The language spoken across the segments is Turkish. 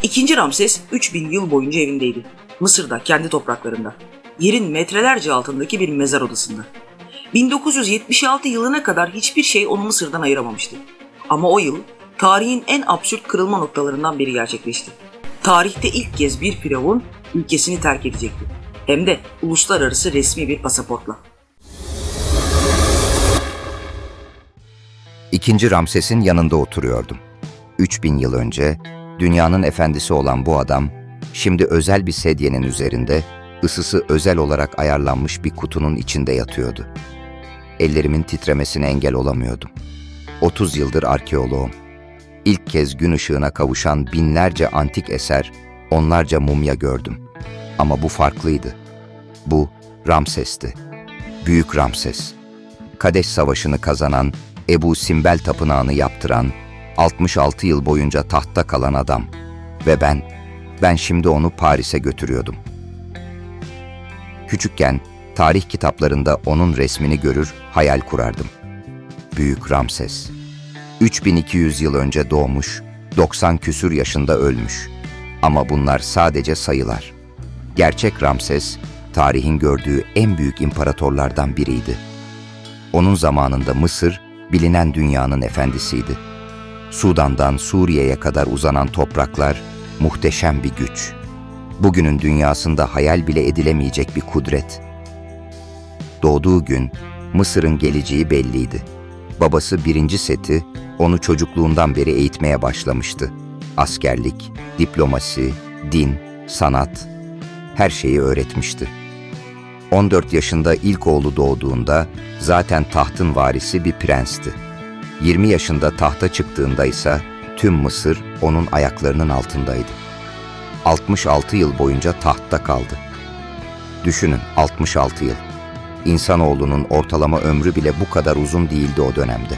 İkinci Ramses 3000 yıl boyunca evindeydi. Mısır'da, kendi topraklarında. Yerin metrelerce altındaki bir mezar odasında. 1976 yılına kadar hiçbir şey onu Mısır'dan ayıramamıştı. Ama o yıl tarihin en absürt kırılma noktalarından biri gerçekleşti. Tarihte ilk kez bir firavun ülkesini terk edecekti. Hem de uluslararası resmi bir pasaportla. İkinci Ramses'in yanında oturuyordum. 3000 yıl önce dünyanın efendisi olan bu adam, şimdi özel bir sedyenin üzerinde, ısısı özel olarak ayarlanmış bir kutunun içinde yatıyordu. Ellerimin titremesine engel olamıyordum. 30 yıldır arkeoloğum. İlk kez gün ışığına kavuşan binlerce antik eser, onlarca mumya gördüm. Ama bu farklıydı. Bu Ramses'ti. Büyük Ramses. Kadeş Savaşı'nı kazanan, Ebu Simbel Tapınağı'nı yaptıran, 66 yıl boyunca tahtta kalan adam. Ve ben şimdi onu Paris'e götürüyordum. Küçükken tarih kitaplarında onun resmini görür, hayal kurardım. Büyük Ramses. 3200 yıl önce doğmuş, 90 küsur yaşında ölmüş. Ama bunlar sadece sayılar. Gerçek Ramses, tarihin gördüğü en büyük imparatorlardan biriydi. Onun zamanında Mısır, bilinen dünyanın efendisiydi. Sudan'dan Suriye'ye kadar uzanan topraklar, muhteşem bir güç. Bugünün dünyasında hayal bile edilemeyecek bir kudret. Doğduğu gün, Mısır'ın geleceği belliydi. Babası 1. Seti, onu çocukluğundan beri eğitmeye başlamıştı. Askerlik, diplomasi, din, sanat, her şeyi öğretmişti. 14 yaşında ilk oğlu doğduğunda zaten tahtın varisi bir prensti. 20 yaşında tahta çıktığında ise tüm Mısır onun ayaklarının altındaydı. 66 yıl boyunca tahtta kaldı. Düşünün, 66 yıl. İnsanoğlunun ortalama ömrü bile bu kadar uzun değildi o dönemde.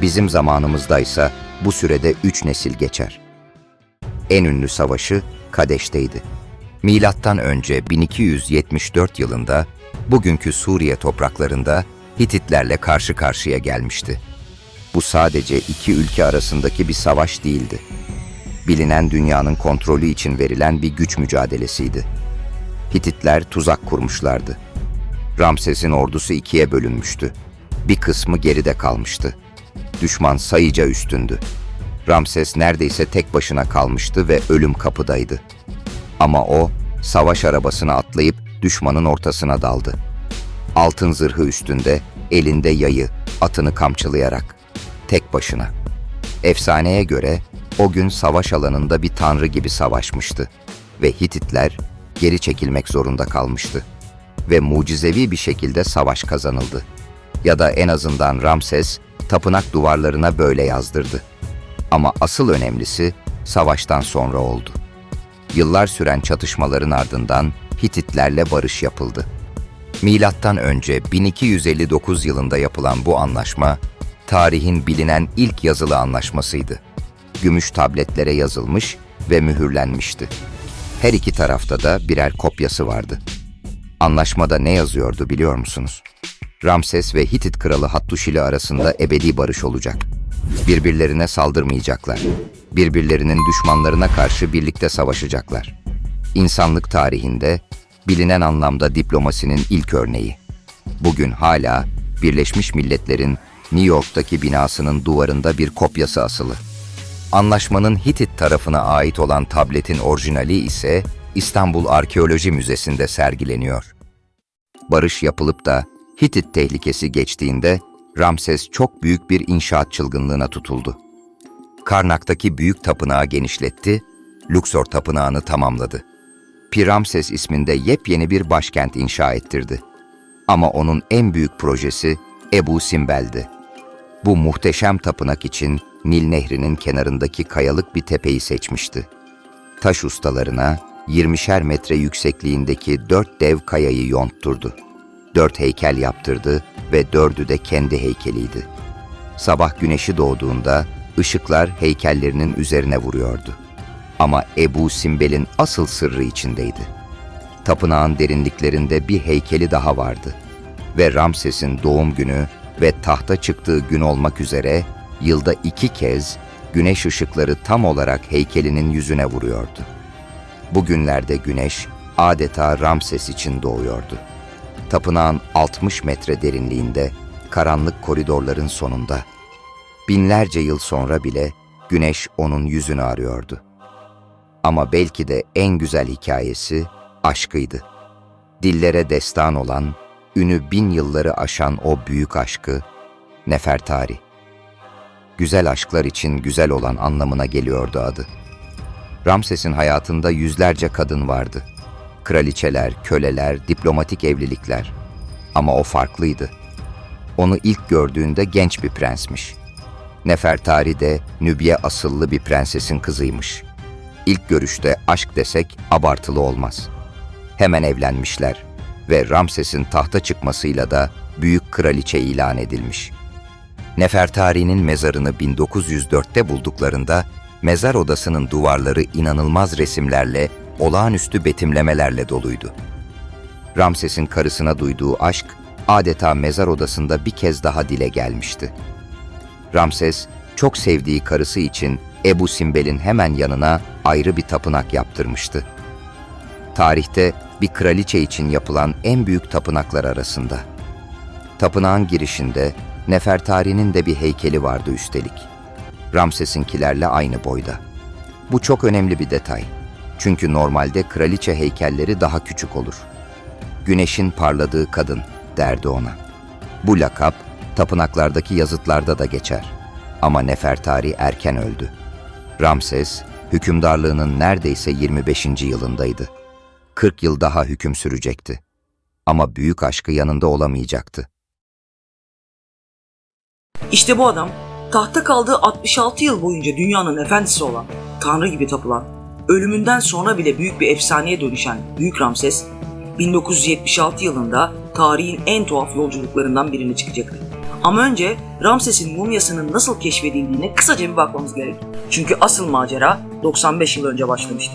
Bizim zamanımızdaysa bu sürede 3 nesil geçer. En ünlü savaşı Kadeş'teydi. Milattan önce 1274 yılında bugünkü Suriye topraklarında Hititlerle karşı karşıya gelmişti. Bu sadece iki ülke arasındaki bir savaş değildi. Bilinen dünyanın kontrolü için verilen bir güç mücadelesiydi. Hititler tuzak kurmuşlardı. Ramses'in ordusu ikiye bölünmüştü. Bir kısmı geride kalmıştı. Düşman sayıca üstündü. Ramses neredeyse tek başına kalmıştı ve ölüm kapıdaydı. Ama o, savaş arabasına atlayıp düşmanın ortasına daldı. Altın zırhı üstünde, elinde yayı, atını kamçılayarak. Tek başına. Efsaneye göre o gün savaş alanında bir tanrı gibi savaşmıştı ve Hititler geri çekilmek zorunda kalmıştı. Ve mucizevi bir şekilde savaş kazanıldı. Ya da en azından Ramses tapınak duvarlarına böyle yazdırdı. Ama asıl önemlisi savaştan sonra oldu. Yıllar süren çatışmaların ardından Hititlerle barış yapıldı. Milattan önce 1259 yılında yapılan bu anlaşma, tarihin bilinen ilk yazılı anlaşmasıydı. Gümüş tabletlere yazılmış ve mühürlenmişti. Her iki tarafta da birer kopyası vardı. Anlaşmada ne yazıyordu biliyor musunuz? Ramses ve Hitit kralı Hattuşili arasında ebedi barış olacak. Birbirlerine saldırmayacaklar. Birbirlerinin düşmanlarına karşı birlikte savaşacaklar. İnsanlık tarihinde bilinen anlamda diplomasinin ilk örneği. Bugün hala Birleşmiş Milletler'in New York'taki binasının duvarında bir kopyası asılı. Anlaşmanın Hitit tarafına ait olan tabletin orijinali ise İstanbul Arkeoloji Müzesi'nde sergileniyor. Barış yapılıp da Hitit tehlikesi geçtiğinde Ramses çok büyük bir inşaat çılgınlığına tutuldu. Karnak'taki büyük tapınağı genişletti, Luxor tapınağını tamamladı. Pi-Ramses isminde yepyeni bir başkent inşa ettirdi. Ama onun en büyük projesi Ebu Simbel'di. Bu muhteşem tapınak için Nil Nehri'nin kenarındaki kayalık bir tepeyi seçmişti. Taş ustalarına 20'şer metre yüksekliğindeki 4 dev kayayı yontturdu. 4 heykel yaptırdı ve 4'ü de kendi heykeliydi. Sabah güneşi doğduğunda ışıklar heykellerinin üzerine vuruyordu. Ama Ebu Simbel'in asıl sırrı içindeydi. Tapınağın derinliklerinde bir heykeli daha vardı. Ve Ramses'in doğum günü ve tahta çıktığı gün olmak üzere yılda 2 kez güneş ışıkları tam olarak heykelinin yüzüne vuruyordu. Bu günlerde güneş adeta Ramses için doğuyordu. Tapınağın 60 metre derinliğinde, karanlık koridorların sonunda, binlerce yıl sonra bile güneş onun yüzünü arıyordu. Ama belki de en güzel hikayesi aşkıydı. Dillere destan olan, ünü 1000 yılları aşan o büyük aşkı Nefertari. Güzel aşklar için güzel olan anlamına geliyordu adı. Ramses'in hayatında yüzlerce kadın vardı. Kraliçeler, köleler, diplomatik evlilikler. Ama o farklıydı. Onu ilk gördüğünde genç bir prensmiş. Nefertari de Nübye asıllı bir prensesin kızıymış. İlk görüşte aşk desek abartılı olmaz. Hemen evlenmişler ve Ramses'in tahta çıkmasıyla da büyük kraliçe ilan edilmiş. Nefertari'nin mezarını 1904'te bulduklarında mezar odasının duvarları inanılmaz resimlerle, olağanüstü betimlemelerle doluydu. Ramses'in karısına duyduğu aşk adeta mezar odasında bir kez daha dile gelmişti. Ramses, çok sevdiği karısı için Ebu Simbel'in hemen yanına ayrı bir tapınak yaptırmıştı. Tarihte bir kraliçe için yapılan en büyük tapınaklar arasında. Tapınağın girişinde Nefertari'nin de bir heykeli vardı üstelik. Ramses'inkilerle aynı boyda. Bu çok önemli bir detay. Çünkü normalde kraliçe heykelleri daha küçük olur. Güneşin parladığı kadın derdi ona. Bu lakap tapınaklardaki yazıtlarda da geçer. Ama Nefertari erken öldü. Ramses, hükümdarlığının neredeyse 25. yılındaydı. 40 yıl daha hüküm sürecekti. Ama büyük aşkı yanında olamayacaktı. İşte bu adam, tahta kaldığı 66 yıl boyunca dünyanın efendisi olan, tanrı gibi tapılan, ölümünden sonra bile büyük bir efsaneye dönüşen Büyük Ramses, 1976 yılında tarihin en tuhaf yolculuklarından birini çıkacaktı. Ama önce Ramses'in mumyasının nasıl keşfedildiğine kısaca bir bakmamız gerek. Çünkü asıl macera 95 yıl önce başlamıştı.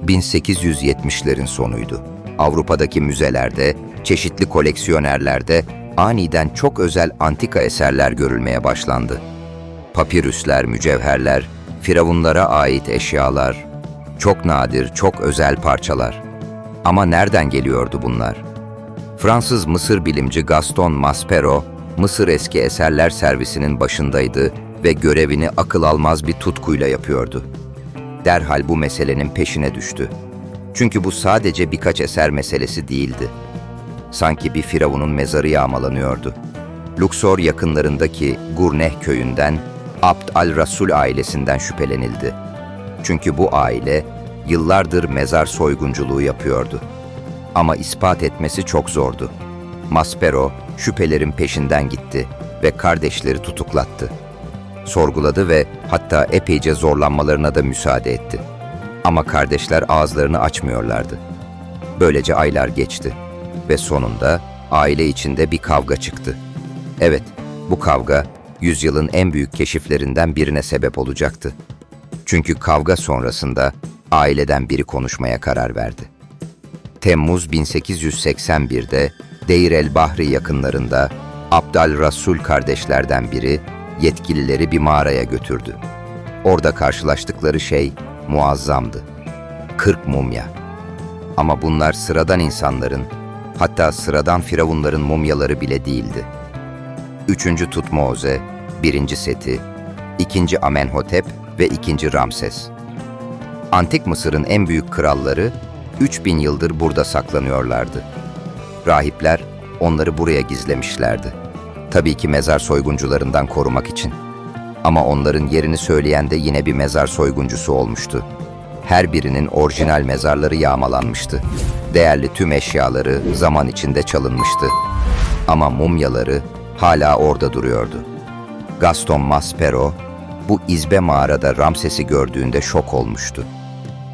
1870'lerin sonuydu. Avrupa'daki müzelerde, çeşitli koleksiyonerlerde aniden çok özel antika eserler görülmeye başlandı. Papirüsler, mücevherler, firavunlara ait eşyalar, çok nadir, çok özel parçalar. Ama nereden geliyordu bunlar? Fransız Mısır bilimci Gaston Maspero, Mısır Eski Eserler Servisi'nin başındaydı ve görevini akıl almaz bir tutkuyla yapıyordu. Derhal bu meselenin peşine düştü. Çünkü bu sadece birkaç eser meselesi değildi. Sanki bir firavunun mezarı yağmalanıyordu. Luxor yakınlarındaki Gurneh köyünden Abd al-Rasul ailesinden şüphelenildi. Çünkü bu aile yıllardır mezar soygunculuğu yapıyordu. Ama ispat etmesi çok zordu. Maspero şüphelerin peşinden gitti ve kardeşleri tutuklattı. Sorguladı ve hatta epeyce zorlanmalarına da müsaade etti. Ama kardeşler ağızlarını açmıyorlardı. Böylece aylar geçti ve sonunda aile içinde bir kavga çıktı. Evet, bu kavga yüzyılın en büyük keşiflerinden birine sebep olacaktı. Çünkü kavga sonrasında aileden biri konuşmaya karar verdi. Temmuz 1881'de Deir el-Bahri yakınlarında Abd al-Rasul kardeşlerden biri yetkilileri bir mağaraya götürdü. Orada karşılaştıkları şey muazzamdı. 40 mumya. Ama bunlar sıradan insanların, hatta sıradan firavunların mumyaları bile değildi. 3. Tutmoze, 1. Seti, 2. Amenhotep ve 2. Ramses. Antik Mısır'ın en büyük kralları 3000 yıldır burada saklanıyorlardı. Rahipler onları buraya gizlemişlerdi. Tabii ki mezar soyguncularından korumak için. Ama onların yerini söyleyen de yine bir mezar soyguncusu olmuştu. Her birinin orijinal mezarları yağmalanmıştı. Değerli tüm eşyaları zaman içinde çalınmıştı. Ama mumyaları hala orada duruyordu. Gaston Maspero bu izbe mağarada Ramses'i gördüğünde şok olmuştu.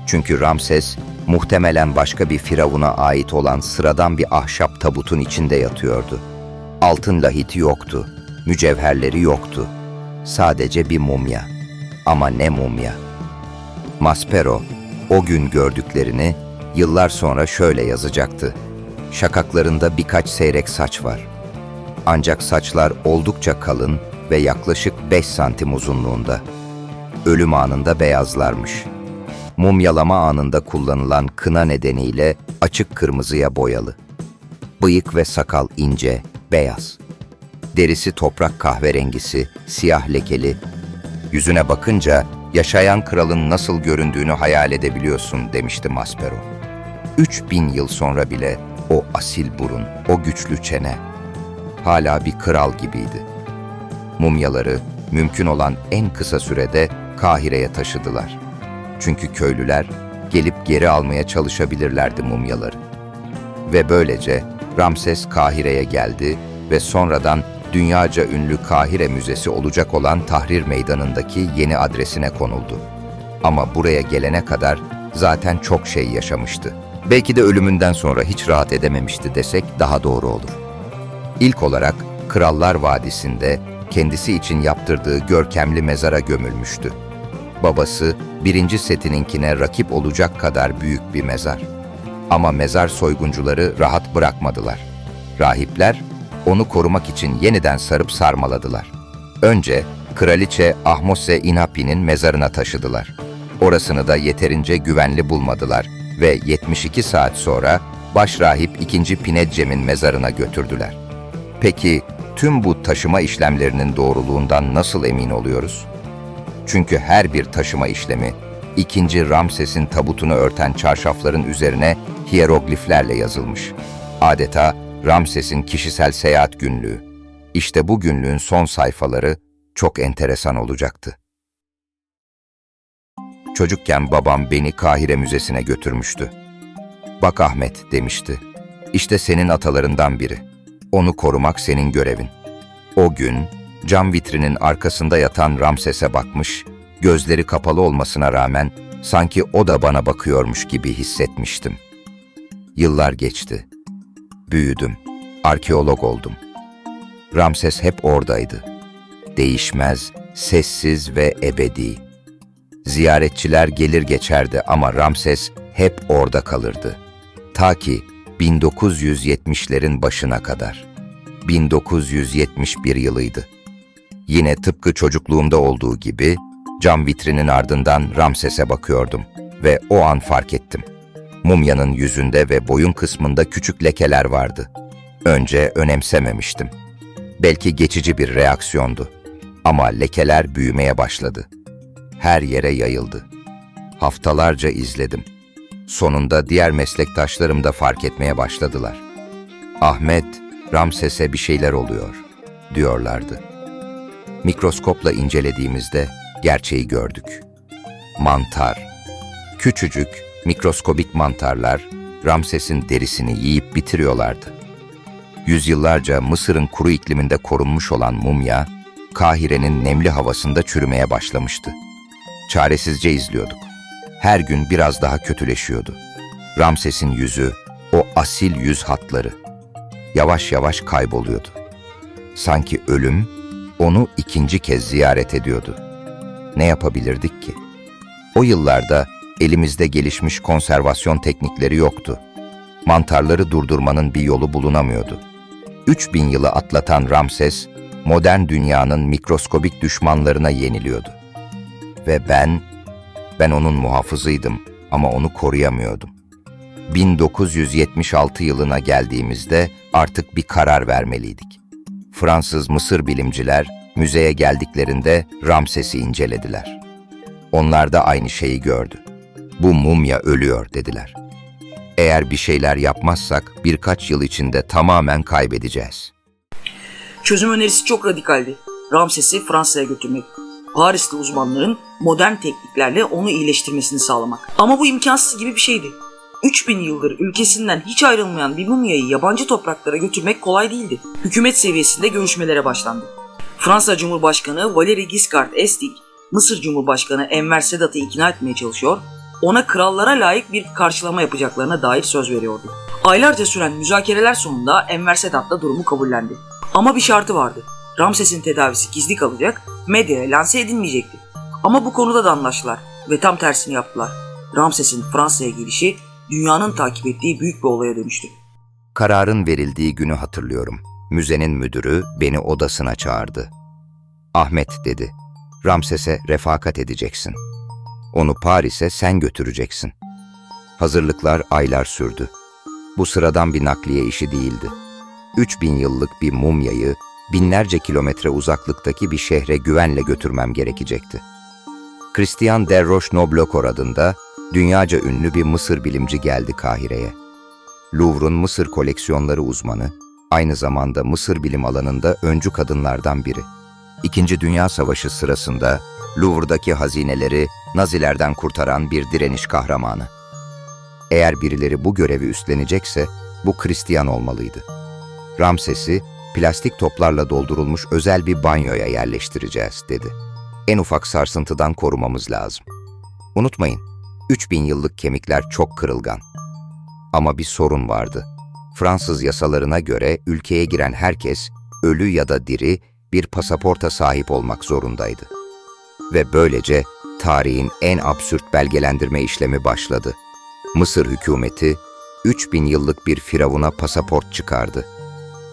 Çünkü Ramses muhtemelen başka bir firavuna ait olan sıradan bir ahşap tabutun içinde yatıyordu. Altın lahiti yoktu, mücevherleri yoktu. Sadece bir mumya. Ama ne mumya? Maspero o gün gördüklerini yıllar sonra şöyle yazacaktı. Şakaklarında birkaç seyrek saç var. Ancak saçlar oldukça kalın ve yaklaşık 5 santim uzunluğunda. ölüm anında beyazlarmış. Mumyalama anında kullanılan kına nedeniyle açık kırmızıya boyalı. Bıyık ve sakal ince, beyaz. Derisi toprak kahverengisi, siyah lekeli. Yüzüne bakınca yaşayan kralın nasıl göründüğünü hayal edebiliyorsun demişti Maspero. 3000 yıl sonra bile o asil burun, o güçlü çene hala bir kral gibiydi. Mumyaları mümkün olan en kısa sürede Kahire'ye taşıdılar. Çünkü köylüler gelip geri almaya çalışabilirlerdi mumyaları. Ve böylece Ramses Kahire'ye geldi ve sonradan dünyaca ünlü Kahire Müzesi olacak olan Tahrir Meydanı'ndaki yeni adresine konuldu. Ama buraya gelene kadar zaten çok şey yaşamıştı. Belki de ölümünden sonra hiç rahat edememişti desek daha doğru olur. İlk olarak Krallar Vadisi'nde kendisi için yaptırdığı görkemli mezara gömülmüştü. Babası birinci Seti'ninkine rakip olacak kadar büyük bir mezar. Ama mezar soyguncuları rahat bırakmadılar. Rahipler onu korumak için yeniden sarıp sarmaladılar. Önce Kraliçe Ahmose Inhapi'nin mezarına taşıdılar. Orasını da yeterince güvenli bulmadılar ve 72 saat sonra Başrahip II. Pinedcem'in mezarına götürdüler. Peki tüm bu taşıma işlemlerinin doğruluğundan nasıl emin oluyoruz? Çünkü her bir taşıma işlemi, II. Ramses'in tabutunu örten çarşafların üzerine hiyerogliflerle yazılmış. Adeta Ramses'in kişisel seyahat günlüğü. İşte bu günlüğün son sayfaları çok enteresan olacaktı. Çocukken babam beni Kahire Müzesi'ne götürmüştü. "Bak Ahmet," demişti. "İşte senin atalarından biri. Onu korumak senin görevin." O gün cam vitrinin arkasında yatan Ramses'e bakmış, gözleri kapalı olmasına rağmen sanki o da bana bakıyormuş gibi hissetmiştim. Yıllar geçti. Büyüdüm. Arkeolog oldum. Ramses hep oradaydı. Değişmez, sessiz ve ebedi. Ziyaretçiler gelir geçerdi ama Ramses hep orada kalırdı. Ta ki 1970'lerin başına kadar. 1971 yılıydı. Yine tıpkı çocukluğumda olduğu gibi cam vitrinin ardından Ramses'e bakıyordum ve o an fark ettim. Mumyanın yüzünde ve boyun kısmında küçük lekeler vardı. Önce önemsememiştim. Belki geçici bir reaksiyondu. Ama lekeler büyümeye başladı. Her yere yayıldı. Haftalarca izledim. Sonunda diğer meslektaşlarım da fark etmeye başladılar. "Ahmet, Ramses'e bir şeyler oluyor," diyorlardı. Mikroskopla incelediğimizde gerçeği gördük. Mantar. Küçücük, mikroskobik mantarlar Ramses'in derisini yiyip bitiriyorlardı. Yüzyıllarca Mısır'ın kuru ikliminde korunmuş olan mumya, Kahire'nin nemli havasında çürümeye başlamıştı. Çaresizce izliyorduk. Her gün biraz daha kötüleşiyordu. Ramses'in yüzü, o asil yüz hatları, yavaş yavaş kayboluyordu. Sanki ölüm onu ikinci kez ziyaret ediyordu. Ne yapabilirdik ki? O yıllarda elimizde gelişmiş konservasyon teknikleri yoktu. Mantarları durdurmanın bir yolu bulunamıyordu. 3000 yılı atlatan Ramses, modern dünyanın mikroskobik düşmanlarına yeniliyordu. Ve ben onun muhafızıydım ama onu koruyamıyordum. 1976 yılına geldiğimizde artık bir karar vermeliydik. Fransız Mısır bilimciler müzeye geldiklerinde Ramses'i incelediler. Onlar da aynı şeyi gördü. "Bu mumya ölüyor," dediler. "Eğer bir şeyler yapmazsak birkaç yıl içinde tamamen kaybedeceğiz." Çözüm önerisi çok radikaldi. Ramses'i Fransa'ya götürmek. Paris'te uzmanların modern tekniklerle onu iyileştirmesini sağlamak. Ama bu imkansız gibi bir şeydi. 3000 yıldır ülkesinden hiç ayrılmayan bir mumyayı yabancı topraklara götürmek kolay değildi. Hükümet seviyesinde görüşmelere başlandı. Fransa Cumhurbaşkanı Valéry Giscard d'Estaing, Mısır Cumhurbaşkanı Enver Sedat'ı ikna etmeye çalışıyor, ona krallara layık bir karşılama yapacaklarına dair söz veriyordu. Aylarca süren müzakereler sonunda Enver Sedat da durumu kabullendi. Ama bir şartı vardı. Ramses'in tedavisi gizli kalacak, medyaya lanse edilmeyecekti. Ama bu konuda da anlaştılar ve tam tersini yaptılar. Ramses'in Fransa'ya gelişi dünyanın takip ettiği büyük bir olaya dönüştü. Kararın verildiği günü hatırlıyorum. Müzenin müdürü beni odasına çağırdı. "Ahmet," dedi, Ramses'e refakat edeceksin. Onu Paris'e sen götüreceksin. Hazırlıklar aylar sürdü. Bu sıradan bir nakliye işi değildi. 3000 yıllık bir mumyayı binlerce kilometre uzaklıktaki bir şehre güvenle götürmem gerekecekti. Christian de Roche-Noblaucourt adında dünyaca ünlü bir Mısır bilimci geldi Kahire'ye. Louvre'un Mısır koleksiyonları uzmanı, aynı zamanda Mısır bilim alanında öncü kadınlardan biri. İkinci Dünya Savaşı sırasında Louvre'daki hazineleri Nazilerden kurtaran bir direniş kahramanı. Eğer birileri bu görevi üstlenecekse bu Christian olmalıydı. Ramses'i plastik toplarla doldurulmuş özel bir banyoya yerleştireceğiz dedi. En ufak sarsıntıdan korumamız lazım. Unutmayın, 3000 yıllık kemikler çok kırılgan. Ama bir sorun vardı. Fransız yasalarına göre ülkeye giren herkes, ölü ya da diri, bir pasaporta sahip olmak zorundaydı. Ve böylece tarihin en absürt belgelendirme işlemi başladı. Mısır hükümeti, 3000 yıllık bir firavuna pasaport çıkardı.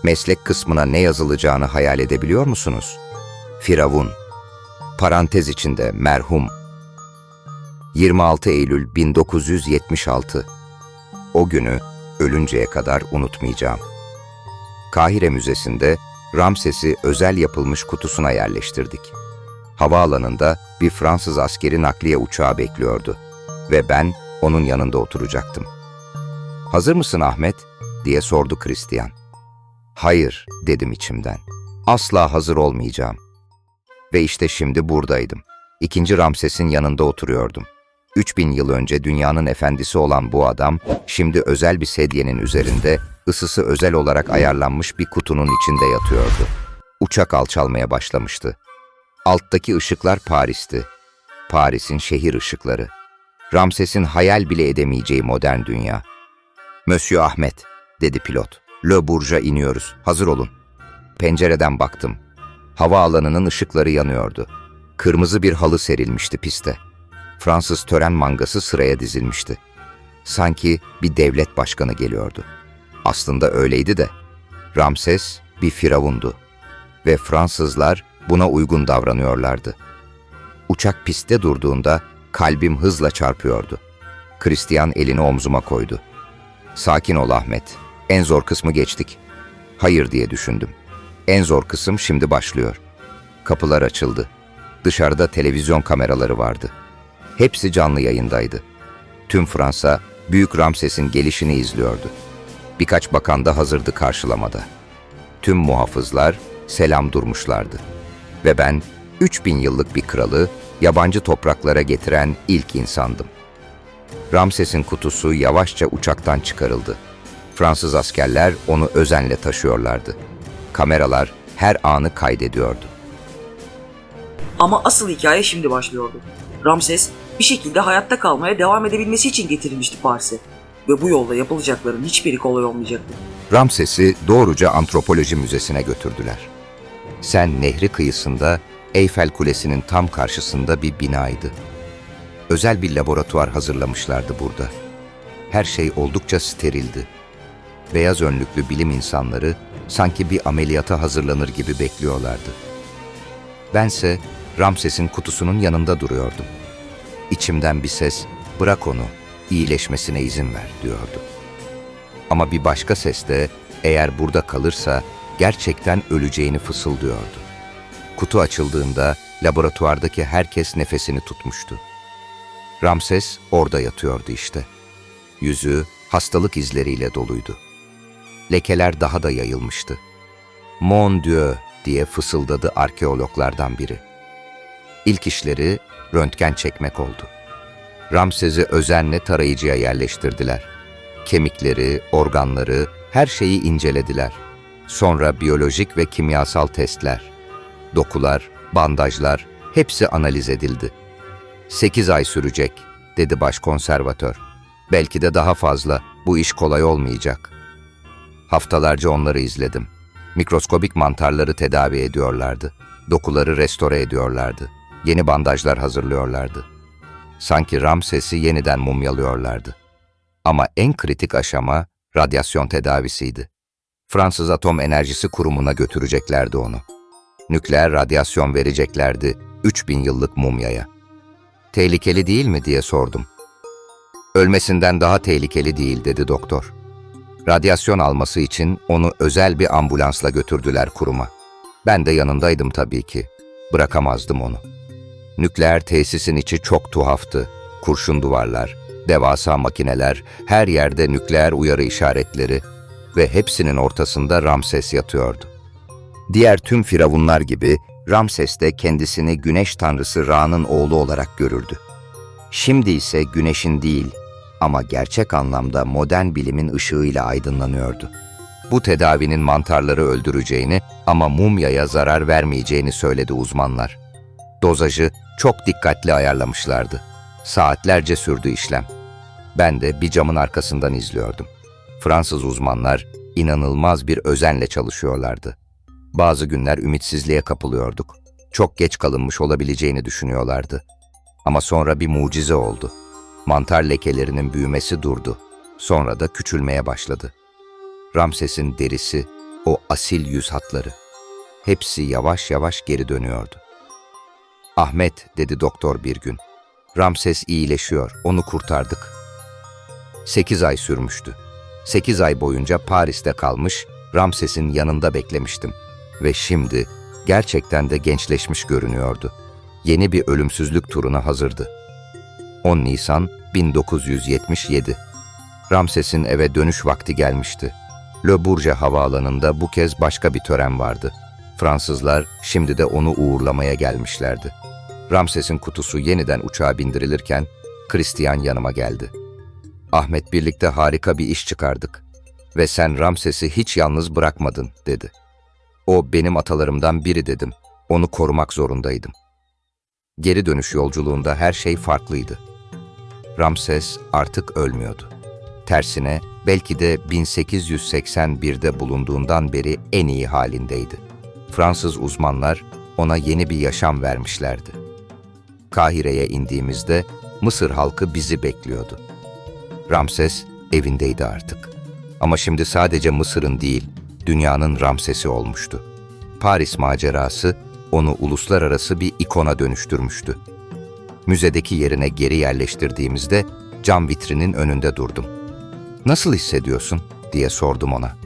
Meslek kısmına ne yazılacağını hayal edebiliyor musunuz? Firavun. Parantez içinde merhum. 26 Eylül 1976. O günü ölünceye kadar unutmayacağım. Kahire Müzesi'nde Ramses'i özel yapılmış kutusuna yerleştirdik. Havaalanında bir Fransız askeri nakliye uçağı bekliyordu ve ben onun yanında oturacaktım. "Hazır mısın Ahmet?" diye sordu Christian. "Hayır," dedim içimden. "Asla hazır olmayacağım." Ve işte şimdi buradaydım. İkinci Ramses'in yanında oturuyordum. 3000 yıl önce dünyanın efendisi olan bu adam, şimdi özel bir sedyenin üzerinde, ısısı özel olarak ayarlanmış bir kutunun içinde yatıyordu. Uçak alçalmaya başlamıştı. Alttaki ışıklar Paris'ti. Paris'in şehir ışıkları. Ramses'in hayal bile edemeyeceği modern dünya. "Monsieur Ahmet," dedi pilot. "Le Bourge'a iniyoruz. Hazır olun." Pencereden baktım. Havaalanının ışıkları yanıyordu. Kırmızı bir halı serilmişti piste. Fransız tören mangası sıraya dizilmişti. Sanki bir devlet başkanı geliyordu. Aslında öyleydi de. Ramses bir firavundu. Ve Fransızlar buna uygun davranıyorlardı. Uçak pistte durduğunda kalbim hızla çarpıyordu. Christian elini omzuma koydu. "Sakin ol Ahmet. En zor kısmı geçtik." "Hayır," diye düşündüm. "En zor kısım şimdi başlıyor." Kapılar açıldı. Dışarıda televizyon kameraları vardı. Hepsi canlı yayındaydı. Tüm Fransa, Büyük Ramses'in gelişini izliyordu. Birkaç bakan da hazırdı karşılamada. Tüm muhafızlar selam durmuşlardı. Ve ben 3000 yıllık bir kralı yabancı topraklara getiren ilk insandım. Ramses'in kutusu yavaşça uçaktan çıkarıldı. Fransız askerler onu özenle taşıyorlardı. Kameralar her anı kaydediyordu. Ama asıl hikaye şimdi başlıyordu. Ramses bir şekilde hayatta kalmaya devam edebilmesi için getirilmişti Paris'e. Ve bu yolda yapılacakların hiçbiri kolay olmayacaktı. Ramses'i doğruca antropoloji müzesine götürdüler. Sen Nehri kıyısında Eyfel Kulesi'nin tam karşısında bir binaydı. Özel bir laboratuvar hazırlamışlardı burada. Her şey oldukça sterildi. Beyaz önlüklü bilim insanları sanki bir ameliyata hazırlanır gibi bekliyorlardı. Bense Ramses'in kutusunun yanında duruyordum. İçimden bir ses, "Bırak onu, iyileşmesine izin ver," diyordu. Ama bir başka ses de, eğer burada kalırsa gerçekten öleceğini fısıldıyordu. Kutu açıldığında laboratuvardaki herkes nefesini tutmuştu. Ramses orada yatıyordu işte. Yüzü hastalık izleriyle doluydu. Lekeler daha da yayılmıştı. "Mon Dieu," diye fısıldadı arkeologlardan biri. İlk işleri röntgen çekmek oldu. Ramses'i özenle tarayıcıya yerleştirdiler. Kemikleri, organları, her şeyi incelediler. Sonra biyolojik ve kimyasal testler, dokular, bandajlar, hepsi analiz edildi. 8 ay sürecek, dedi başkonservatör. Belki de daha fazla, bu iş kolay olmayacak. Haftalarca onları izledim. Mikroskobik mantarları tedavi ediyorlardı. Dokuları restore ediyorlardı. Yeni bandajlar hazırlıyorlardı. Sanki Ramses'i yeniden mumyalıyorlardı. Ama en kritik aşama radyasyon tedavisiydi. Fransız Atom Enerjisi Kurumu'na götüreceklerdi onu. Nükleer radyasyon vereceklerdi 3000 yıllık mumyaya. Tehlikeli değil mi diye sordum. Ölmesinden daha tehlikeli değil dedi doktor. Radyasyon alması için onu özel bir ambulansla götürdüler kuruma. Ben de yanındaydım tabii ki. Bırakamazdım onu. Nükleer tesisin içi çok tuhaftı. Kurşun duvarlar, devasa makineler, her yerde nükleer uyarı işaretleri ve hepsinin ortasında Ramses yatıyordu. Diğer tüm firavunlar gibi Ramses de kendisini güneş tanrısı Ra'nın oğlu olarak görürdü. Şimdi ise güneşin değil ama gerçek anlamda modern bilimin ışığıyla aydınlanıyordu. Bu tedavinin mantarları öldüreceğini ama mumyaya zarar vermeyeceğini söyledi uzmanlar. Dozajı çok dikkatli ayarlamışlardı. Saatlerce sürdü işlem. Ben de bir camın arkasından izliyordum. Fransız uzmanlar inanılmaz bir özenle çalışıyorlardı. Bazı günler ümitsizliğe kapılıyorduk. Çok geç kalınmış olabileceğini düşünüyorlardı. Ama sonra bir mucize oldu. Mantar lekelerinin büyümesi durdu. Sonra da küçülmeye başladı. Ramses'in derisi, o asil yüz hatları. Hepsi yavaş yavaş geri dönüyordu. "Ahmet," dedi doktor bir gün. "Ramses iyileşiyor, onu kurtardık." 8 ay sürmüştü. 8 ay boyunca Paris'te kalmış, Ramses'in yanında beklemiştim. Ve şimdi gerçekten de gençleşmiş görünüyordu. Yeni bir ölümsüzlük turuna hazırdı. 10 Nisan 1977. Ramses'in eve dönüş vakti gelmişti. Le Bourget havaalanında bu kez başka bir tören vardı. Fransızlar şimdi de onu uğurlamaya gelmişlerdi. Ramses'in kutusu yeniden uçağa bindirilirken Christian yanıma geldi. "Ahmet, birlikte harika bir iş çıkardık ve sen Ramses'i hiç yalnız bırakmadın," dedi. "O benim atalarımdan biri," dedim. "Onu korumak zorundaydım." Geri dönüş yolculuğunda her şey farklıydı. Ramses artık ölmüyordu. Tersine belki de 1881'de bulunduğundan beri en iyi halindeydi. Fransız uzmanlar ona yeni bir yaşam vermişlerdi. Kahire'ye indiğimizde Mısır halkı bizi bekliyordu. Ramses evindeydi artık. Ama şimdi sadece Mısır'ın değil, dünyanın Ramses'i olmuştu. Paris macerası onu uluslararası bir ikona dönüştürmüştü. Müzedeki yerine geri yerleştirdiğimizde cam vitrinin önünde durdum. "Nasıl hissediyorsun?" diye sordum ona.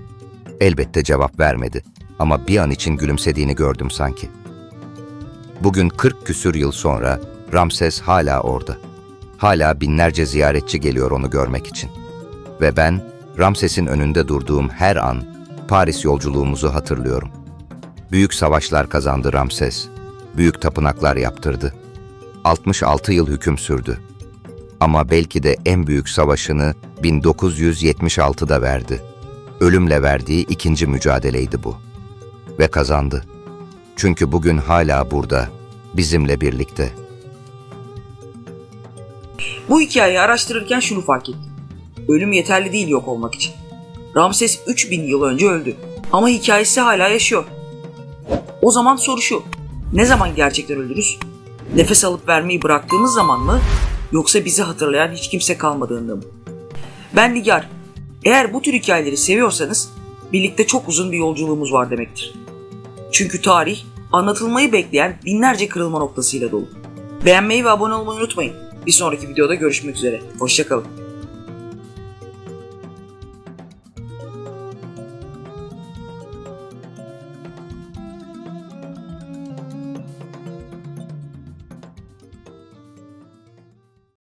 Elbette cevap vermedi ama bir an için gülümsediğini gördüm sanki. Bugün 40 küsür yıl sonra Ramses hala orada. Hala binlerce ziyaretçi geliyor onu görmek için. Ve ben Ramses'in önünde durduğum her an Paris yolculuğumuzu hatırlıyorum. Büyük savaşlar kazandı Ramses. Büyük tapınaklar yaptırdı. 66 yıl hüküm sürdü. Ama belki de en büyük savaşını 1976'da verdi. Ölümle verdiği ikinci mücadeleydi bu. Ve kazandı. Çünkü bugün hala burada, bizimle birlikte. Bu hikayeyi araştırırken şunu fark ettim. Ölüm yeterli değil yok olmak için. Ramses 3000 yıl önce öldü. Ama hikayesi hala yaşıyor. O zaman soru şu. Ne zaman gerçekten ölürüz? Nefes alıp vermeyi bıraktığımız zaman mı? Yoksa bizi hatırlayan hiç kimse kalmadığında mı? Ben Nigar. Eğer bu tür hikayeleri seviyorsanız birlikte çok uzun bir yolculuğumuz var demektir. Çünkü tarih anlatılmayı bekleyen binlerce kırılma noktasıyla dolu. Beğenmeyi ve abone olmayı unutmayın. Bir sonraki videoda görüşmek üzere. Hoşça kalın.